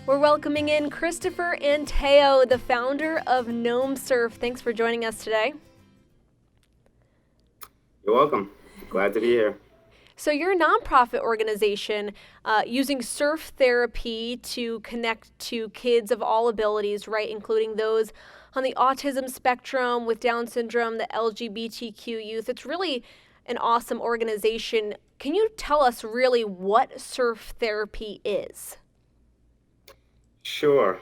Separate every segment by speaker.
Speaker 1: We're welcoming in Christopher and Teo, the founder of Gnome Surf. Thanks for joining us today.
Speaker 2: You're welcome. Glad to be here.
Speaker 1: So, you're a nonprofit organization using surf therapy to connect to kids of all abilities, right? Including those on the autism spectrum, with Down syndrome, the LGBTQ youth. It's really an awesome organization. Can you tell us really what surf therapy is?
Speaker 2: Sure.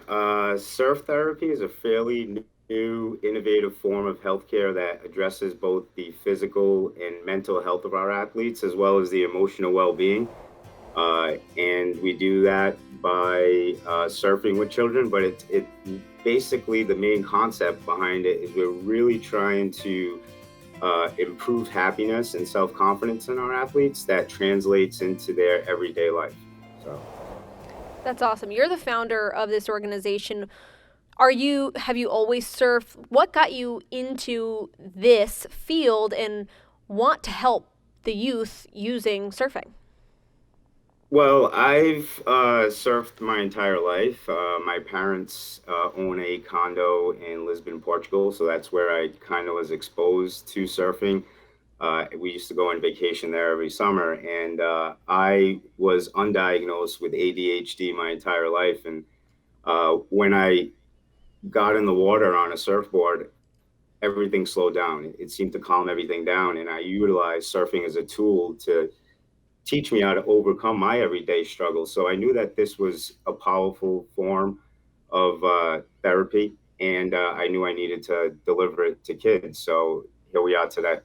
Speaker 2: Surf therapy is a fairly new, innovative form of healthcare that addresses both the physical and mental health of our athletes, as well as the emotional well-being. And we do that by surfing with children. But it basically the main concept behind it is we're really trying to improve happiness and self-confidence in our athletes that translates into their everyday life. So.
Speaker 1: That's awesome. You're the founder of this organization. Have you always surfed? What got you into this field and want to help the youth using surfing?
Speaker 2: Well, I've surfed my entire life. My parents own a condo in Lisbon, Portugal, so that's where I kind of was exposed to surfing. We used to go on vacation there every summer, and I was undiagnosed with ADHD my entire life. And when I got in the water on a surfboard, everything slowed down. It seemed to calm everything down, and I utilized surfing as a tool to teach me how to overcome my everyday struggles. So I knew that this was a powerful form of therapy, and I knew I needed to deliver it to kids. So here we are today.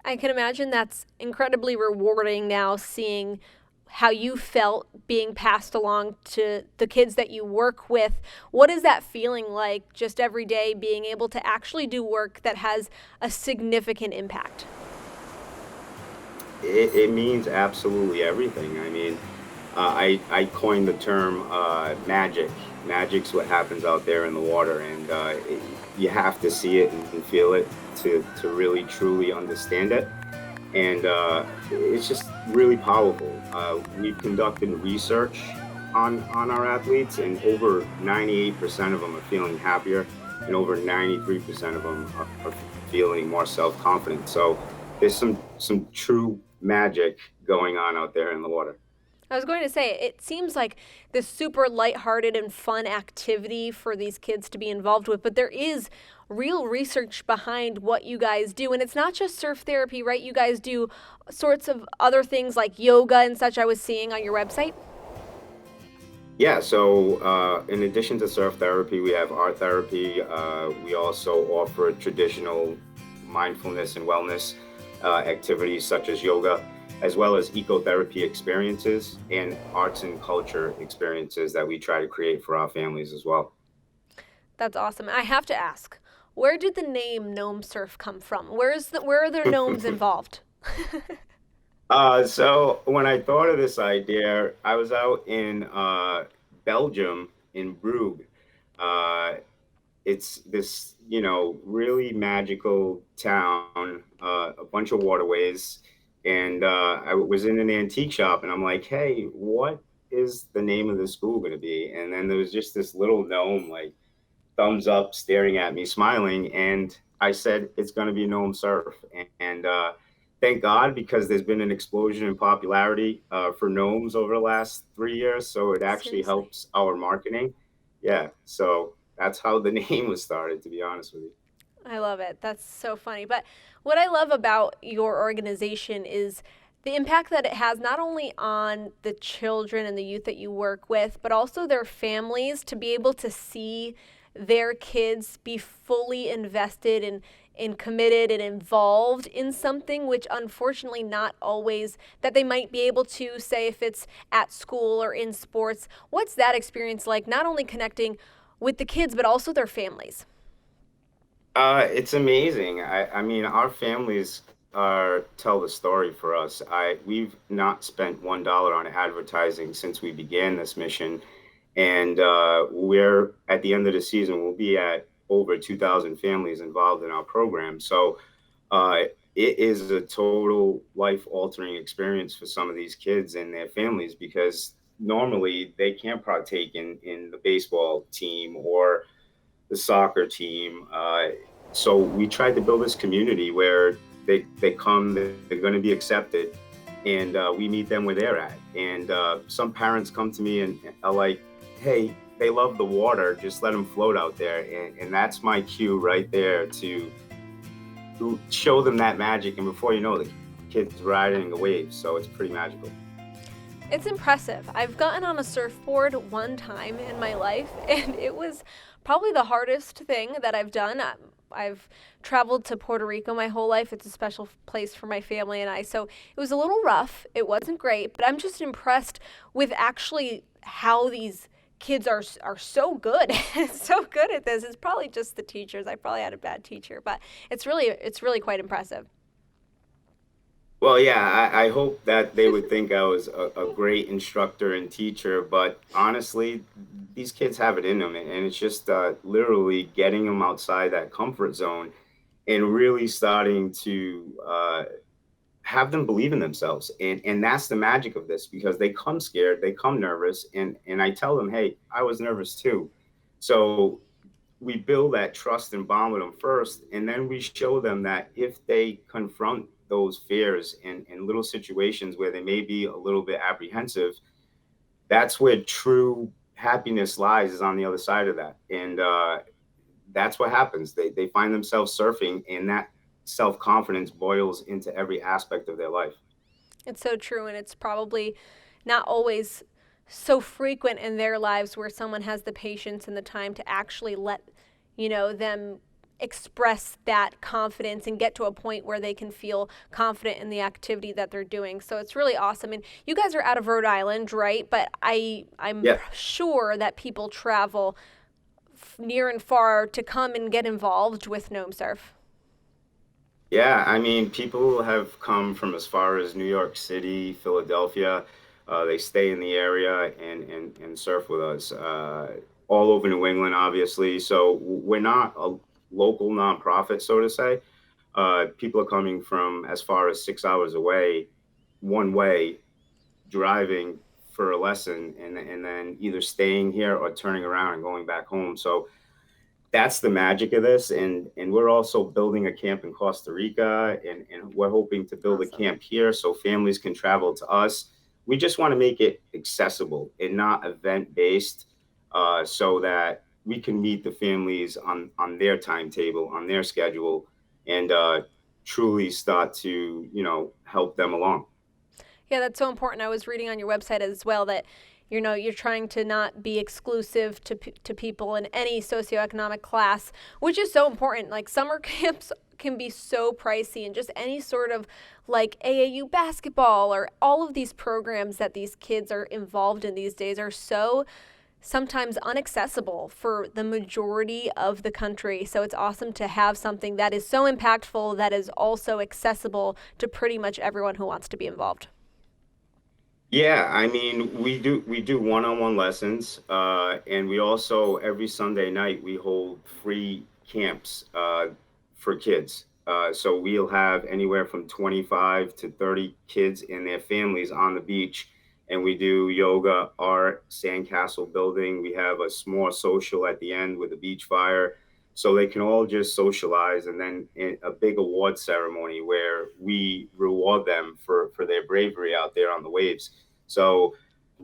Speaker 1: I can imagine that's incredibly rewarding now, seeing how you felt being passed along to the kids that you work with. What is that feeling like, just every day being able to actually do work that has a significant impact?
Speaker 2: It means absolutely everything. I mean, I coined the term magic. Magic's what happens out there in the water, and you have to see it and feel it to really truly understand it. And it's just really powerful. We've conducted research on our athletes, and over 98% of them are feeling happier, and over 93% of them are feeling more self-confident. So there's some true magic going on out there in the water.
Speaker 1: I was going to say, it seems like this super lighthearted and fun activity for these kids to be involved with, but there is real research behind what you guys do. And it's not just surf therapy, right? You guys do sorts of other things like yoga and such, I was seeing on your website.
Speaker 2: Yeah, so in addition to surf therapy, we have art therapy. We also offer traditional mindfulness and wellness activities such as yoga, as well as ecotherapy experiences and arts and culture experiences that we try to create for our families as well.
Speaker 1: That's awesome. I have to ask, where did the name Gnome Surf come from? Where are the gnomes involved?
Speaker 2: So when I thought of this idea, I was out in Belgium in Brugge. Uh, it's this, really magical town, a bunch of waterways. And I was in an antique shop and I'm like, hey, what is the name of the school going to be? And then there was just this little gnome, like thumbs up, staring at me, smiling. And I said, it's going to be Gnome Surf. And thank God, because there's been an explosion in popularity for gnomes over the last 3 years. So it actually
Speaker 1: Seriously.
Speaker 2: helps our marketing. Yeah. So that's how the name was started, to be honest with you.
Speaker 1: I love it. That's so funny. But what I love about your organization is the impact that it has not only on the children and the youth that you work with, but also their families, to be able to see their kids be fully invested and committed and involved in something, which unfortunately not always that they might be able to, say, if it's at school or in sports. What's that experience like, not only connecting with the kids but also their families?
Speaker 2: It's amazing. I mean, our families are tell the story for us. We've not spent $1 on advertising since we began this mission, and we're at the end of the season, we'll be at over 2,000 families involved in our program. So uh, it is a total life altering experience for some of these kids and their families because normally they can't partake in the baseball team or the soccer team. So we tried to build this community where they come, they're going to be accepted, and we meet them where they're at. And some parents come to me and are like, "Hey, they love the water. Just let them float out there." And that's my cue right there to show them that magic. And before you know it, the kid's riding a wave. So it's pretty magical.
Speaker 1: It's impressive. I've gotten on a surfboard one time in my life, and it was probably the hardest thing that I've done. I've traveled to Puerto Rico my whole life. It's a special place for my family and I. So it was a little rough. It wasn't great, but I'm just impressed with actually how these kids are so good. So good at this. It's probably just the teachers. I probably had a bad teacher, but it's really quite impressive.
Speaker 2: Well, yeah, I hope that they would think I was a great instructor and teacher, but honestly, these kids have it in them, and it's just literally getting them outside that comfort zone and really starting to have them believe in themselves. And that's the magic of this because they come scared, they come nervous, and I tell them, hey, I was nervous too. So we build that trust and bond with them first, and then we show them that if they confront those fears in little situations where they may be a little bit apprehensive, that's where true happiness lies, is on the other side of that. And that's what happens. They find themselves surfing, and that self-confidence boils into every aspect of their life.
Speaker 1: It's so true, and it's probably not always so frequent in their lives where someone has the patience and the time to actually let, them express that confidence and get to a point where they can feel confident in the activity that they're doing. So it's really awesome. And you guys are out of Rhode Island, right? But I'm
Speaker 2: Yeah.
Speaker 1: sure that people travel near and far to come and get involved with Gnome Surf.
Speaker 2: Yeah, I mean, people have come from as far as New York City, Philadelphia. They stay in the area and surf with us. All over New England, obviously. So we're not a local nonprofit, so to say. People are coming from as far as 6 hours away, one way, driving for a lesson, and then either staying here or turning around and going back home. So that's the magic of this. And we're also building a camp in Costa Rica, and we're hoping to build a
Speaker 1: Awesome.
Speaker 2: camp here so families can travel to us. We just want to make it accessible and not event based, so that we can meet the families on their timetable, on their schedule, and truly start to help them along.
Speaker 1: Yeah, that's so important. I was reading on your website as well that you're trying to not be exclusive to people in any socioeconomic class, which is so important. Like summer camps can be so pricey, and just any sort of like AAU basketball or all of these programs that these kids are involved in these days are so sometimes unaccessible for the majority of the country. So it's awesome to have something that is so impactful that is also accessible to pretty much everyone who wants to be involved.
Speaker 2: Yeah, I mean, we do one-on-one lessons, and we also every Sunday night we hold free camps for kids. So we'll have anywhere from 25 to 30 kids and their families on the beach, and we do yoga, art, sandcastle building. We have a small social at the end with a beach fire, so they can all just socialize, and then a big award ceremony where we reward them for their bravery out there on the waves. So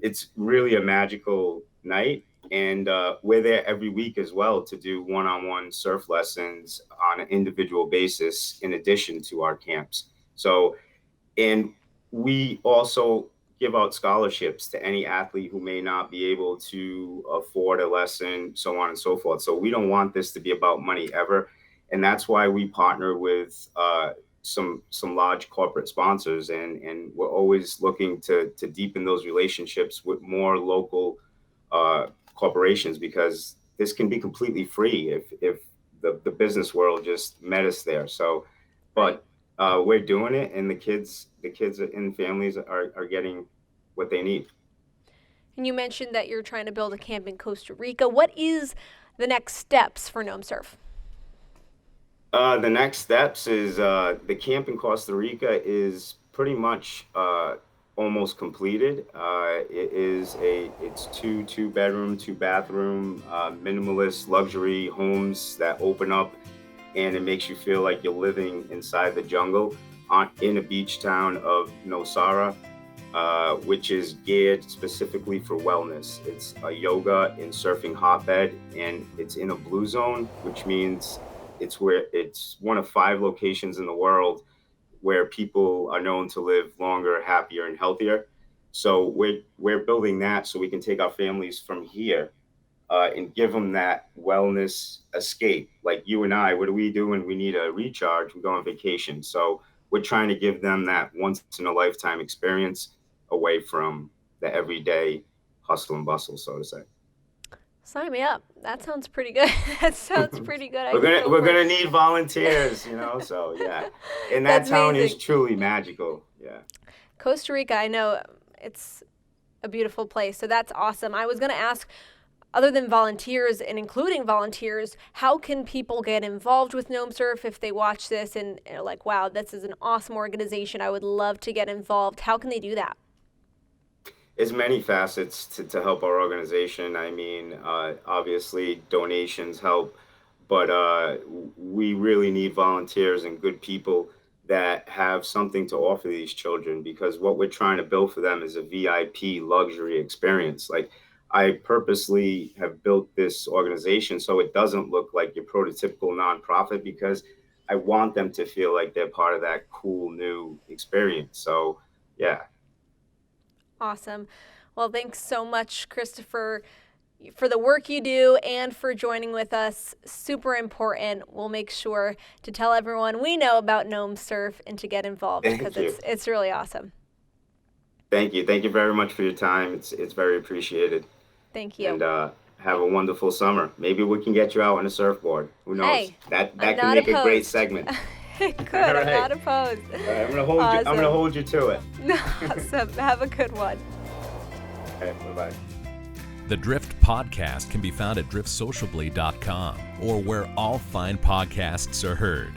Speaker 2: it's really a magical night. And we're there every week as well to do one on one surf lessons on an individual basis in addition to our camps. So, and we also give out scholarships to any athlete who may not be able to afford a lesson, so on and so forth. So we don't want this to be about money ever, and that's why we partner with some large corporate sponsors, and we're always looking to deepen those relationships with more local corporations, because this can be completely free if the business world just met us there. So,
Speaker 1: Right.
Speaker 2: but we're doing it, and the kids and families are getting what they need.
Speaker 1: And you mentioned that you're trying to build a camp in Costa Rica. What is the next steps for Gnome Surf?
Speaker 2: The next steps is the camp in Costa Rica is pretty much almost completed. It's two bedroom, two bathroom, minimalist luxury homes that open up, and it makes you feel like you're living inside the jungle in a beach town of Nosara, which is geared specifically for wellness. It's a yoga and surfing hotbed, and it's in a blue zone, which means it's one of 5 locations in the world where people are known to live longer, happier, and healthier. So we're building that so we can take our families from here and give them that wellness escape. Like you and I, what do we do when we need a recharge? We go on vacation. So we're trying to give them that once in a lifetime experience away from the everyday hustle and bustle, so to say.
Speaker 1: Sign me up. That sounds pretty good. That sounds pretty good.
Speaker 2: We're gonna need volunteers, so yeah. And that
Speaker 1: That's
Speaker 2: town
Speaker 1: amazing.
Speaker 2: is truly magical. Yeah.
Speaker 1: Costa Rica, I know it's a beautiful place, so that's awesome. I was going to ask, other than volunteers and including volunteers, how can people get involved with Gnome Surf if they watch this and are like, wow, this is an awesome organization. I would love to get involved. How can they do that?
Speaker 2: There's many facets to help our organization. I mean, obviously donations help, but we really need volunteers and good people that have something to offer these children, because what we're trying to build for them is a VIP luxury experience. Like, I purposely have built this organization so it doesn't look like your prototypical nonprofit, because I want them to feel like they're part of that cool new experience. So, yeah.
Speaker 1: Awesome. Well, thanks so much, Christopher, for the work you do and for joining with us. Super important. We'll make sure to tell everyone we know about Gnome Surf and to get involved, because it's really awesome.
Speaker 2: Thank you. Thank you very much for your time. It's very appreciated.
Speaker 1: Thank you.
Speaker 2: And have a wonderful summer. Maybe we can get you out on a surfboard. Who knows?
Speaker 1: Hey,
Speaker 2: that
Speaker 1: I'm
Speaker 2: can make a great segment.
Speaker 1: It could.
Speaker 2: All
Speaker 1: I'm
Speaker 2: right.
Speaker 1: not opposed.
Speaker 2: All right, I'm gonna hold you to it.
Speaker 1: Awesome. Have a good one.
Speaker 2: Okay, bye-bye.
Speaker 3: The Drift Podcast can be found at driftsociably.com or where all fine podcasts are heard.